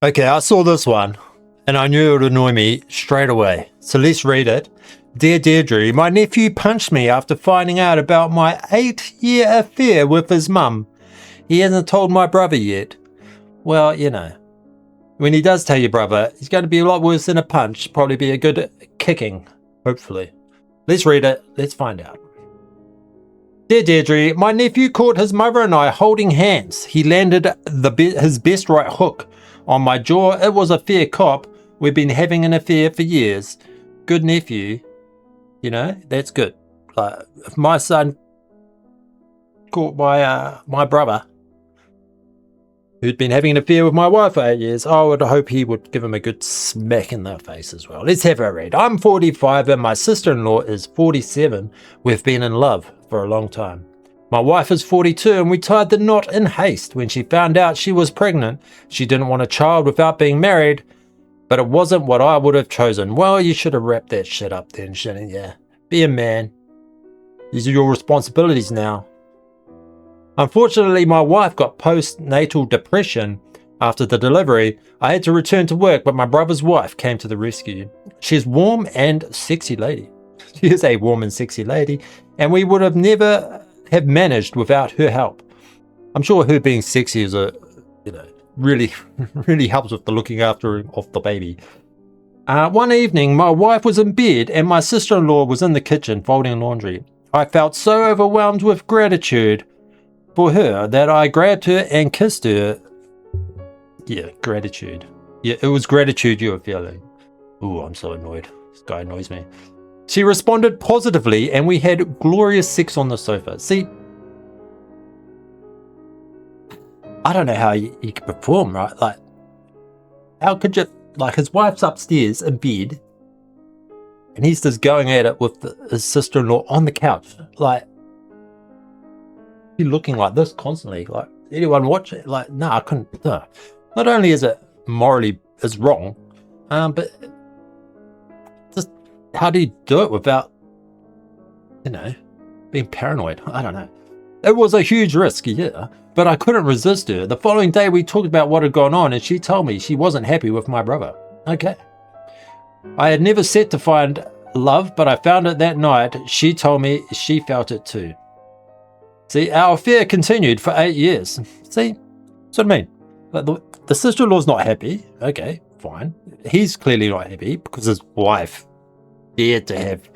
Okay, I saw this one and I knew it would annoy me straight away. So let's read it. Dear Deirdre, my nephew punched me after finding out about my 8-year affair with his mum. He hasn't told my brother yet. Well, when he does tell your brother, he's going to be a lot worse than a punch. Probably be a good kicking, hopefully. Let's read it. Let's find out. Dear Deirdre, my nephew caught his mother and I holding hands. He landed his best right hook on my jaw. It was a fair cop. We've been having an affair for years. Good nephew. That's good. If my son caught my brother, who'd been having an affair with my wife for 8 years, I would hope he would give him a good smack in the face as well. Let's have a read. I'm 45 and my sister-in-law is 47. We've been in love for a long time. My wife is 42 and we tied the knot in haste when she found out she was pregnant. She didn't want a child without being married, but it wasn't what I would have chosen. Well, you should have wrapped that shit up then, shouldn't you? Be a man. These are your responsibilities now. Unfortunately, my wife got postnatal depression after the delivery. I had to return to work, but my brother's wife came to the rescue. She's warm and sexy lady. She is a warm and sexy lady, and we would have never have managed without her help. I'm sure her being sexy is really, really helps with the looking after of the baby. One evening, my wife was in bed and my sister-in-law was in the kitchen folding laundry. I felt so overwhelmed with gratitude for her that I grabbed her and kissed her. Yeah, gratitude. Yeah, it was gratitude you were feeling. Ooh, I'm so annoyed. This guy annoys me. She responded positively and we had glorious sex on the sofa. See, I don't know how you could perform, right? Like, how could you, his wife's upstairs in bed and he's just going at it with his sister-in-law on the couch. Like, looking like this constantly. Like, anyone watch it? Like, no, I couldn't. No. Not only is it morally is wrong, but just how do you do it without, being paranoid? I don't know. It was a huge risk, yeah, but I couldn't resist her. The following day, we talked about what had gone on, and she told me she wasn't happy with my brother. Okay. I had never set to find love, but I found it that night. She told me she felt it too. See, our affair continued for 8 years. See, that's what I mean. Like the sister-in-law's not happy. Okay, fine. He's clearly not happy because his wife dared to have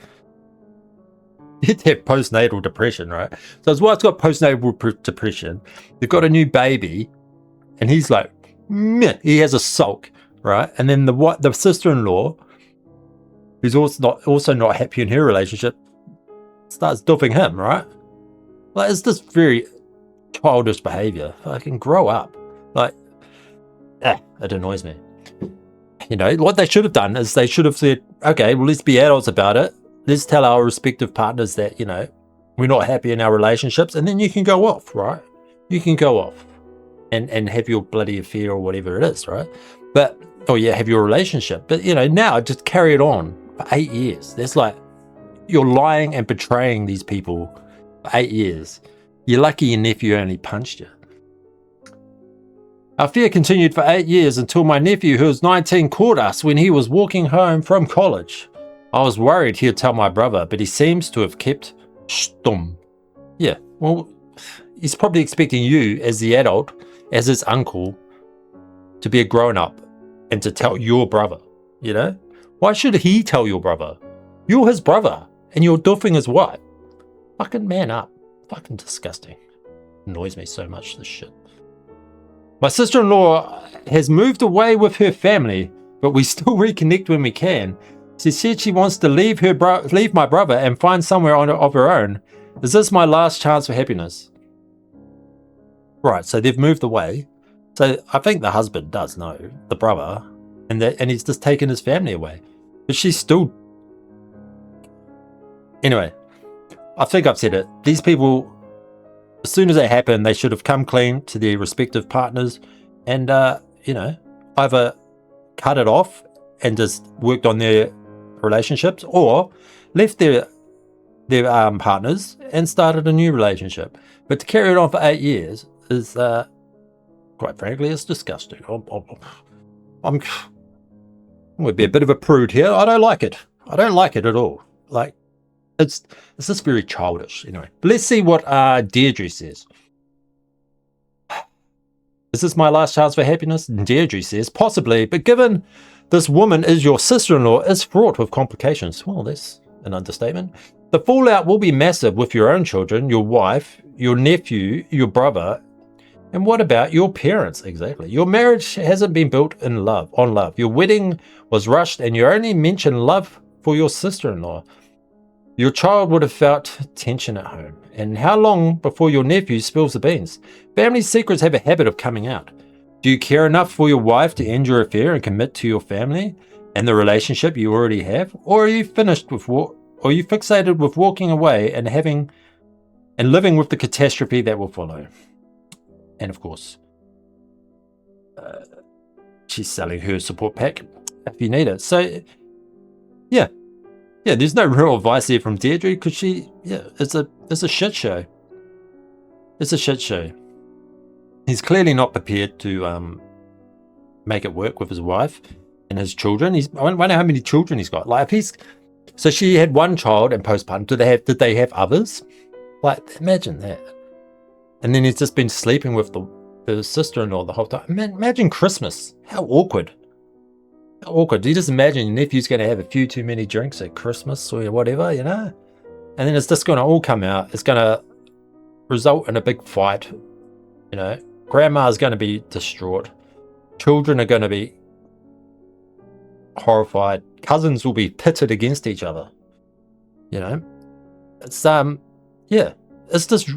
postnatal depression, right? So his wife's got postnatal depression. They've got a new baby, and he's like, meh, he has a sulk, right? And then the sister-in-law, who's also not happy in her relationship, starts doofing him, right? Like, it's just very childish behavior. Fucking grow up. Like, it annoys me. What they should have done is they should have said, okay, well, let's be adults about it. Let's tell our respective partners that, we're not happy in our relationships, and then you can go off, right? You can go off and have your bloody affair or whatever it is, right? Have your relationship. But, now just carry it on for 8 years. That's like, you're lying and betraying these people. 8 years. You're lucky your nephew only punched you. Our affair continued for 8 years until my nephew, who was 19, caught us when he was walking home from college. I was worried he'd tell my brother, but he seems to have kept stum. Yeah, well, he's probably expecting you as the adult, as his uncle, to be a grown-up and to tell your brother, Why should he tell your brother? You're his brother and you're doofing his wife. Fucking man up. Fucking disgusting. Annoys me so much, this shit. My sister-in-law has moved away with her family, but we still reconnect when we can. She said she wants to leave my brother and find somewhere of her own. Is this my last chance for happiness? Right, so they've moved away. So I think the husband does know, the brother, and he's just taken his family away. But she's still... Anyway. I think I've said it. These people, as soon as it happened, they should have come clean to their respective partners and, either cut it off and just worked on their relationships, or left their partners and started a new relationship. But to carry it on for 8 years is, quite frankly, it's disgusting. I'm going to be a bit of a prude here. I don't like it. I don't like it at all. Like, it's just very childish. Anyway, but let's see what Deirdre says. Is this my last chance for happiness? Deirdre says, possibly, but given this woman is your sister-in-law, is fraught with complications. Well, that's an understatement. The fallout will be massive with your own children, your wife, your nephew, your brother, and what about your parents? Exactly. Your marriage hasn't been built on love. Your wedding was rushed and you only mentioned love for your sister-in-law. Your child would have felt tension at home. And how long before your nephew spills the beans? Family secrets have a habit of coming out. Do you care enough for your wife to end your affair and commit to your family and the relationship you already have? Or are you fixated with walking away and living with the catastrophe that will follow? And of course, she's selling her support pack if you need it. So, yeah, there's no real advice here from Deirdre because it's a shit show. It's a shit show. He's clearly not prepared to make it work with his wife and his children. I wonder how many children he's got. Like, so she had one child and postpartum. Did they have others? Like, imagine that. And then he's just been sleeping with the sister-in-law the whole time. Imagine Christmas. How awkward. How awkward. Do you just imagine your nephew's going to have a few too many drinks at Christmas or whatever, you know? And then it's just going to all come out. It's going to result in a big fight, you know? Grandma's going to be distraught. Children are going to be horrified. Cousins will be pitted against each other. You know? It's, it's just...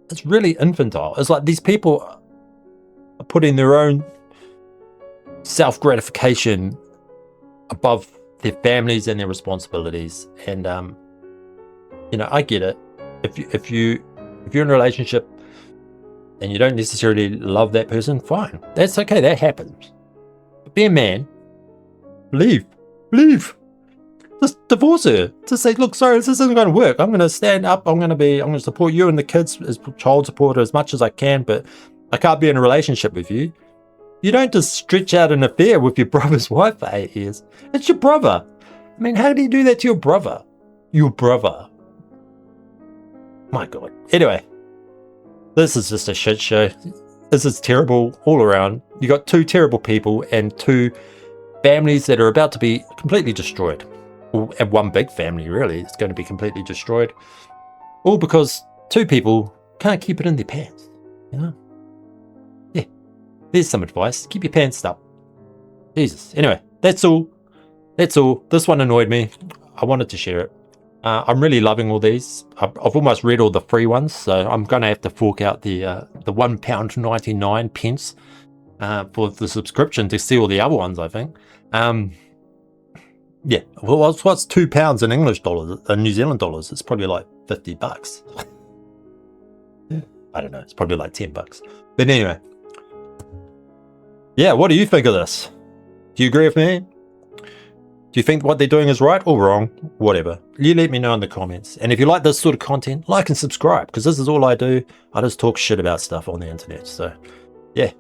It's really infantile. It's like these people are putting their own self-gratification above their families and their responsibilities. And you know, I get it. If you're in a relationship and you don't necessarily love that person, fine. That's okay. That happens. But be a man. Leave. Just divorce her. Just say, look, sorry, this isn't going to work. I'm going to stand up. I'm going to support you and the kids as child support as much as I can, but I can't be in a relationship with you. You don't just stretch out an affair with your brother's wife for 8 years. It's your brother. I mean, how do you do that to your brother? Your brother. My God. Anyway, this is just a shit show. This is terrible all around. You got two terrible people and two families that are about to be completely destroyed. And one big family, really, is going to be completely destroyed. All because two people can't keep it in their pants, you know? Yeah, there's some advice. Keep your pants up. Jesus. Anyway, that's all. This one annoyed me. I wanted to share it. I'm really loving all these. I've almost read all the free ones, so I'm going to have to fork out the £1.99 for the subscription to see all the other ones, I think. Yeah, well, what's £2 in English dollars, New Zealand dollars? It's probably like $50. I don't know. It's probably like $10. But anyway, yeah. What do you think of this? Do you agree with me? Do you think what they're doing is right or wrong? Whatever. You let me know in the comments. And if you like this sort of content, like and subscribe, because this is all I do. I just talk shit about stuff on the internet. So, yeah.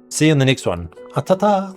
See you in the next one. Ta-ta.